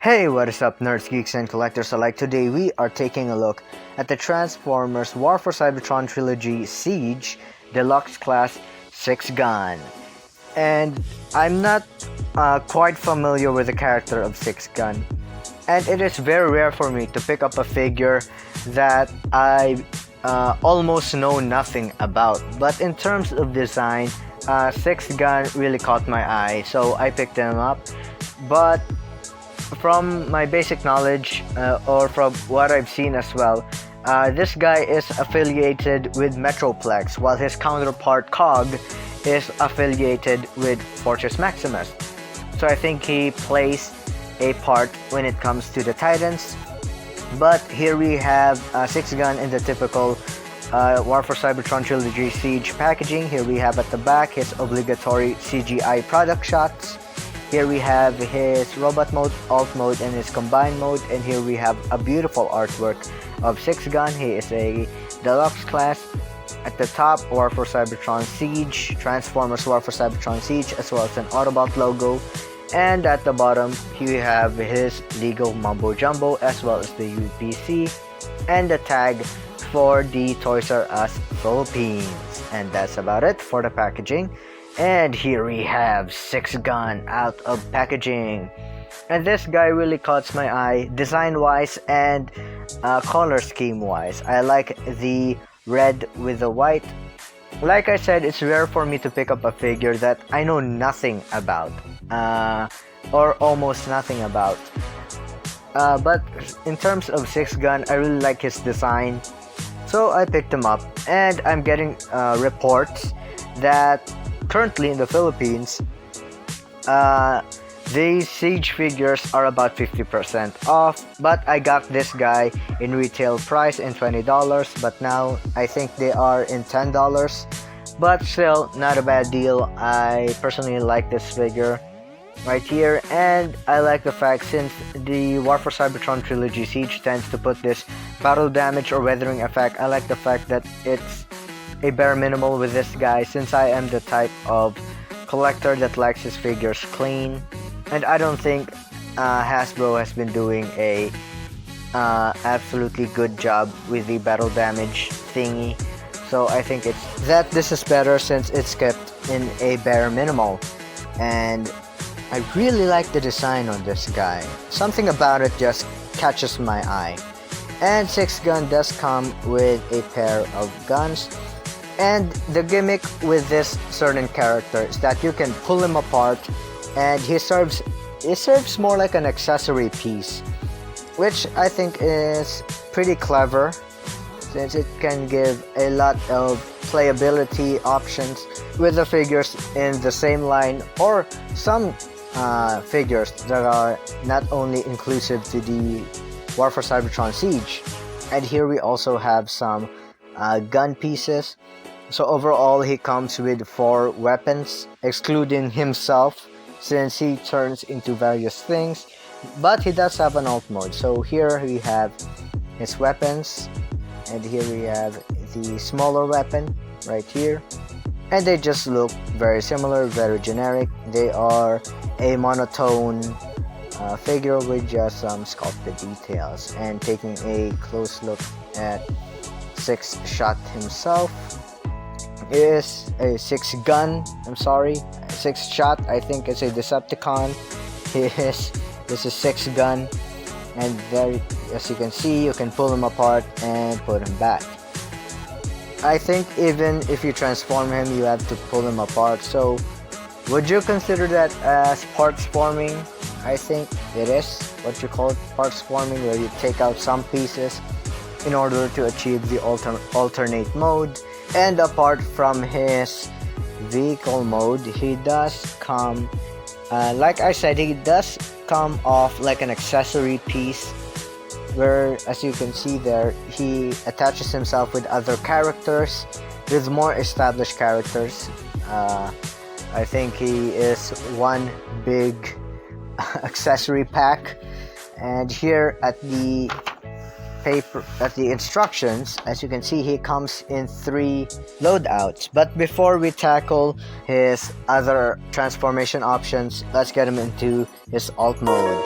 Hey, what is up, nerds, geeks, and collectors alike? Today we are taking a look at the Transformers War for Cybertron Trilogy Siege Deluxe Class Sixgun. And I'm not quite familiar with the character of Sixgun, and it is very rare for me to pick up a figure that I almost know nothing about. But in terms of design, Sixgun really caught my eye, so I picked him up. But from my basic knowledge, or from what I've seen as well, this guy is affiliated with Metroplex, while his counterpart Cog is affiliated with Fortress Maximus. So I think he plays a part when it comes to the Titans. But here we have Sixgun in the typical War for Cybertron Trilogy Siege packaging. Here we have at the back his obligatory CGI product shots. Here we have his robot mode, alt mode, and his combined mode. And here we have a beautiful artwork of Sixgun. He is a deluxe class. At the top, War for Cybertron Siege, Transformers War for Cybertron Siege, as well as an Autobot logo. And at the bottom, here we have his legal mumbo jumbo, as well as the UPC and the tag for the Toys R Us Philippines. And that's about it for the packaging. And here we have Sixgun out of packaging. And this guy really caught my eye design wise and color scheme wise. I like the red with the white. Like I said, it's rare for me to pick up a figure that I know nothing about, or almost nothing about. But in terms of Sixgun, I really like his design, so I picked him up. And I'm getting reports that currently in the Philippines, these Siege figures are about 50% off, but I got this guy in retail price in $20, but now I think they are in $10, but still not a bad deal. I personally like this figure right here, and I like the fact, since the War for Cybertron Trilogy Siege tends to put this battle damage or weathering effect, I like the fact that it's a bare minimal with this guy, since I am the type of collector that likes his figures clean. And I don't think Hasbro has been doing a absolutely good job with the battle damage thingy. So I think this is better, since it's kept in a bare minimal. And I really like the design on this guy. Something about it just catches my eye. And Sixgun does come with a pair of guns. And the gimmick with this certain character is that you can pull him apart, and it serves more like an accessory piece, which I think is pretty clever, since it can give a lot of playability options with the figures in the same line, or some figures that are not only inclusive to the War for Cybertron Siege. And here we also have some gun pieces. So overall, he comes with 4 weapons, excluding himself, since he turns into various things. But he does have an alt mode. So here we have his weapons, and here we have the smaller weapon right here. And they just look very similar, very generic. They are a monotone figure with just some sculpted details. And taking a close look at Six-Shot himself, is a Sixgun. Six-Shot. I think it's a Decepticon. This is Sixgun, and there, as you can see, you can pull him apart and put him back. I think even if you transform him, you have to pull him apart. So, would you consider that as parts forming? I think it is what you call parts forming, where you take out some pieces in order to achieve the alternate mode. And apart from his vehicle mode, he does come, like I said, he does come off like an accessory piece, where, as you can see there, he attaches himself with other characters, with more established characters. I think he is one big accessory pack. And here at the instructions, as you can see, he comes in 3 loadouts. But before we tackle his other transformation options, let's get him into his alt mode.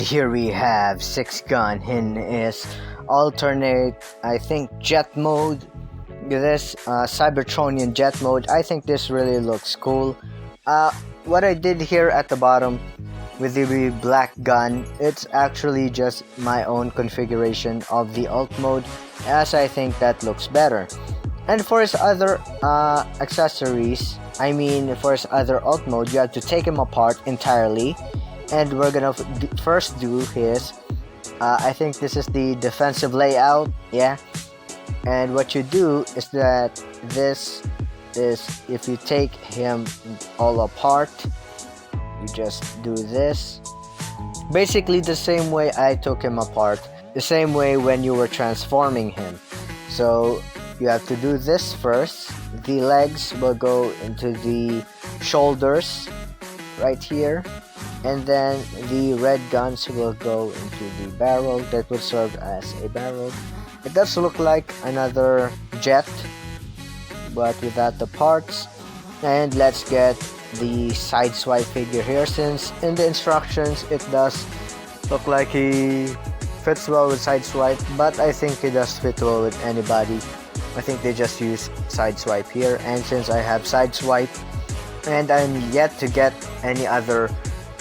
here we have Sixgun in his alternate, I think, jet mode. This Cybertronian jet mode. I think this really looks cool. What I did here at the bottom with the black gun, it's actually just my own configuration of the alt mode, as I think that looks better. And for his other accessories, I mean for his other alt mode, you have to take him apart entirely. And we're gonna first do his, I think this is the defensive layout, yeah. And what you do is that this is, if you take him all apart, you just do this. Basically the same way I took him apart, the same way when you were transforming him. So you have to do this first. The legs will go into the shoulders right here, and then the red guns will go into the barrel that will serve as a barrel. It does look like another jet, but without the parts. And let's get the sideswipe figure here, since in the instructions it does look like he fits well with sideswipe, but I think he does fit well with anybody. I think they just use sideswipe here, and since I have sideswipe and I'm yet to get any other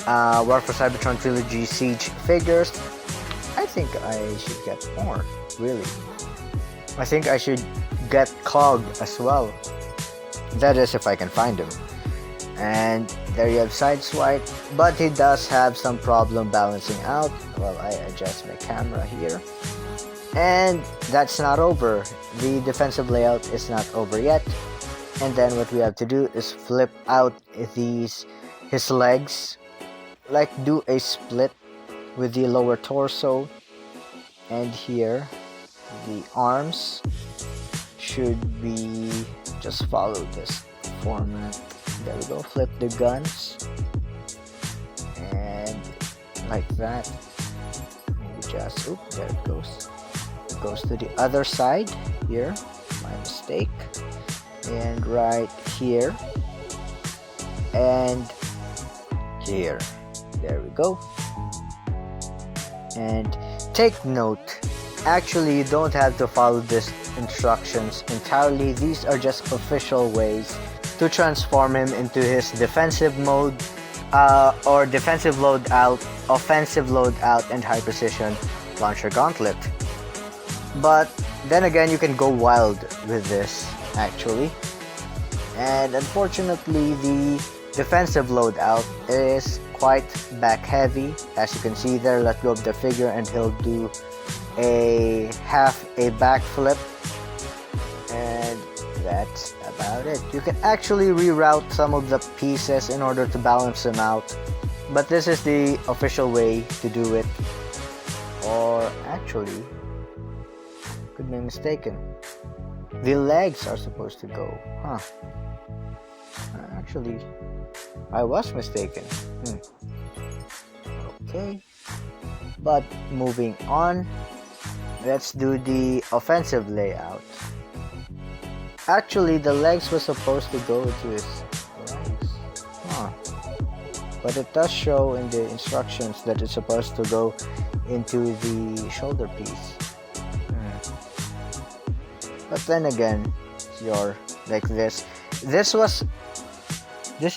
War for Cybertron Trilogy Siege figures, I think I should get more, really. I think I should get Cog as well. That is, if I can find him. And there you have sideswipe, but he does have some problem balancing out. Well, I adjust my camera here. And that's not over. The defensive layout is not over yet. And then what we have to do is flip out his legs, like do a split with the lower torso, and here the arms should be, just follow this format. There we go, flip the guns and like that. Maybe just, oops, there it goes. It goes to the other side here, my mistake, and right here and here. There we go. And take note, actually you don't have to follow these instructions entirely. These are just official ways to transform him into his defensive mode, or defensive loadout, offensive loadout, and high precision launcher gauntlet. But then again, you can go wild with this actually. And unfortunately, the defensive loadout is quite back heavy. As you can see there, let go of the figure and he'll do a backflip, and that's about it. You can actually reroute some of the pieces in order to balance them out, but this is the official way to do it. Or actually, could be mistaken, the legs are supposed to go, huh? Actually, I was mistaken. Okay, but moving on, let's do the offensive layout. Actually, the legs were supposed to go to his legs, huh? But it does show in the instructions that it's supposed to go into the shoulder piece. But then again, you're like this. This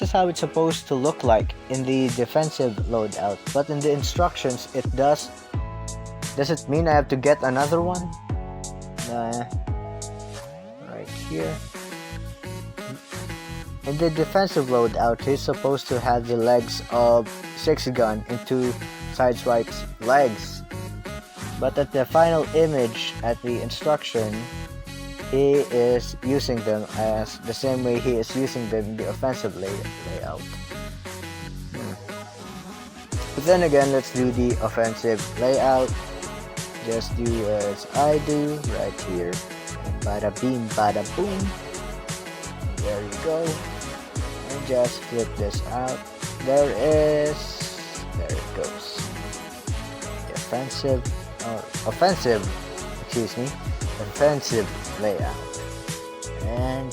is how it's supposed to look like in the defensive loadout, but in the instructions it does. Does it mean I have to get another one? Right here. In the defensive loadout, he's supposed to have the legs of Sixgun into Sideswipe's legs. But at the final image at the instruction, he is using them as the same way he is using them in the offensive layout. But then again, let's do the offensive layout. Just do as I do right here. And bada beam, bada boom. There you go. And just flip this out. There it goes. The offensive layout. And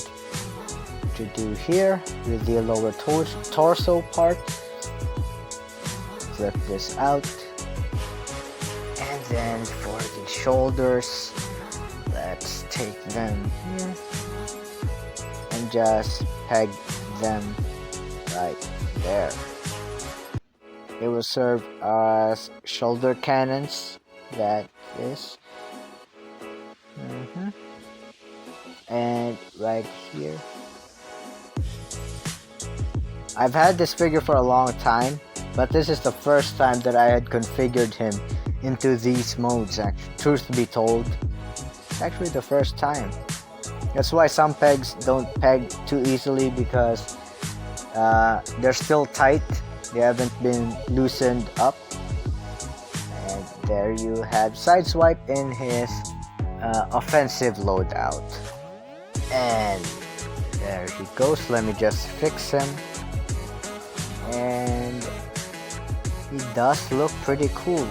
to do here with the lower torso part, flip this out, then for the shoulders, let's take them here and just peg them right there. It will serve as shoulder cannons, that is. And right here. I've had this figure for a long time, but this is the first time that I had configured him into these modes, actually. Truth be told, it's actually the first time. That's why some pegs don't peg too easily, because they're still tight. They haven't been loosened up. And there you have Sideswipe in his offensive loadout. And there he goes. Let me just fix him. And he does look pretty cool.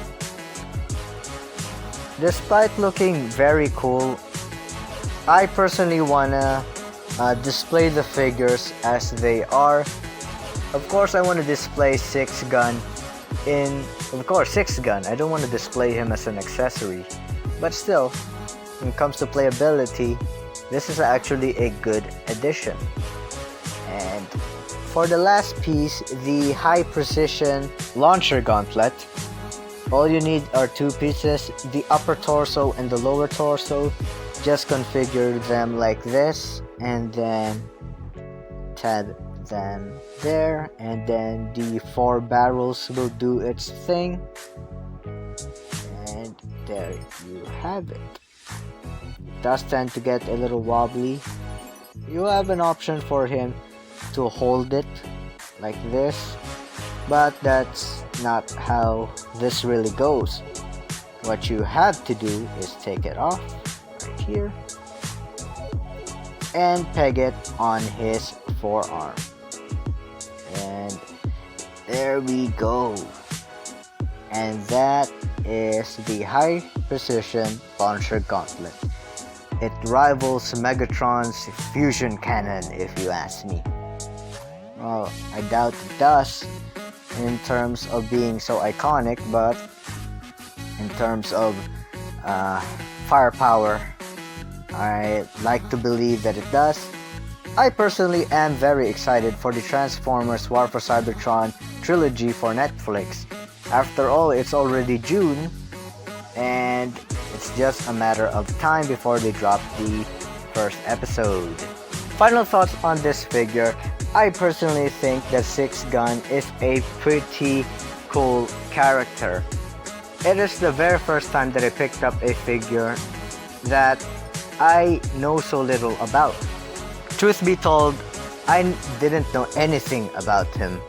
Despite looking very cool, I personally wanna display the figures as they are. Of course, I want to display Sixgun in, of course, Sixgun. I don't want to display him as an accessory. But still, when it comes to playability, this is actually a good addition. And for the last piece, the high precision launcher gauntlet, all you need are two pieces, the upper torso and the lower torso. Just configure them like this, and then tab them there, and then the 4 barrels will do its thing. And there you have it. It does tend to get a little wobbly. You have an option for him to hold it like this, but that's not how this really goes. What you have to do is take it off right here and peg it on his forearm. And there we go. And that is the high precision launcher gauntlet. It rivals Megatron's fusion cannon, if you ask me. Well, I doubt it does in terms of being so iconic, but in terms of firepower, I like to believe that it does. I personally am very excited for the Transformers War for Cybertron Trilogy for Netflix. After all, it's already June, and it's just a matter of time before they drop the first episode. Final thoughts on this figure. I personally think that Sixgun is a pretty cool character. It is the very first time that I picked up a figure that I know so little about. Truth be told, I didn't know anything about him.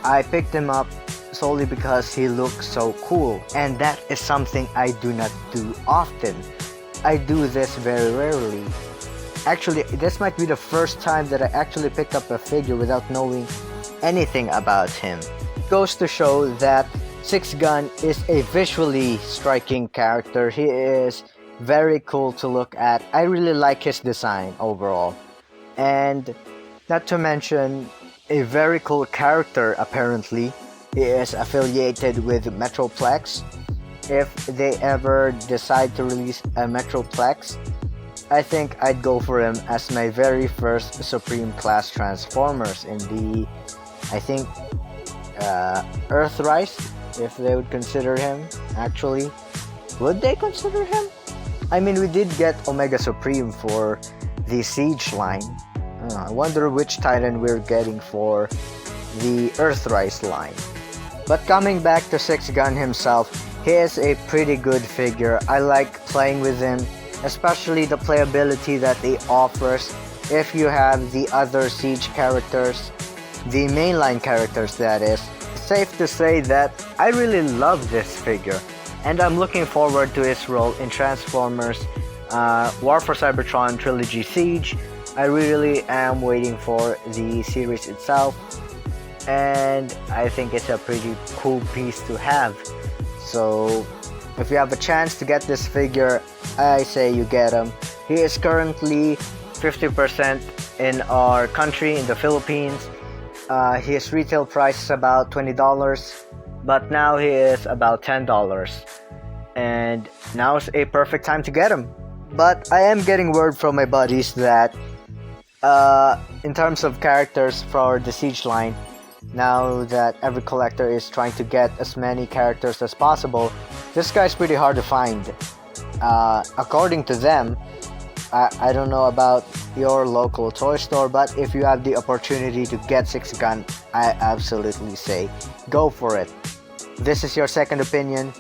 I picked him up solely because he looks so cool, and that is something I do not do often. I do this very rarely. Actually, this might be the first time that I actually picked up a figure without knowing anything about him. It goes to show that Sixgun is a visually striking character. He is very cool to look at. I really like his design overall. And not to mention, a very cool character apparently. He is affiliated with Metroplex. If they ever decide to release a Metroplex, I think I'd go for him as my very first Supreme Class Transformers in the, I think, Earthrise, if they would consider him, actually. Would they consider him? I mean, we did get Omega Supreme for the Siege line. I wonder which Titan we're getting for the Earthrise line. But coming back to Sixgun himself, he is a pretty good figure. I like playing with him, especially the playability that he offers. If you have the other Siege characters, the mainline characters that is, safe to say that I really love this figure. And I'm looking forward to his role in Transformers War for Cybertron Trilogy Siege. I really am waiting for the series itself, and I think it's a pretty cool piece to have. So if you have a chance to get this figure, I say you get him. He is currently 50% in our country, in the Philippines. His retail price is about $20, but now he is about $10. and now's a perfect time to get him. But I am getting word from my buddies that in terms of characters for the Siege line, now that every collector is trying to get as many characters as possible, this guy's pretty hard to find. According to them, I don't know about your local toy store, but if you have the opportunity to get Sixgun, I absolutely say go for it. This is your second opinion,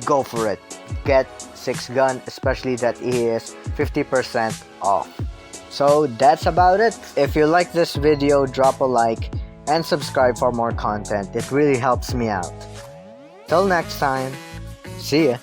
go for it. Get Sixgun, especially that he is 50% off. So that's about it. If you like this video, drop a like and subscribe for more content. It really helps me out. Till next time, see ya.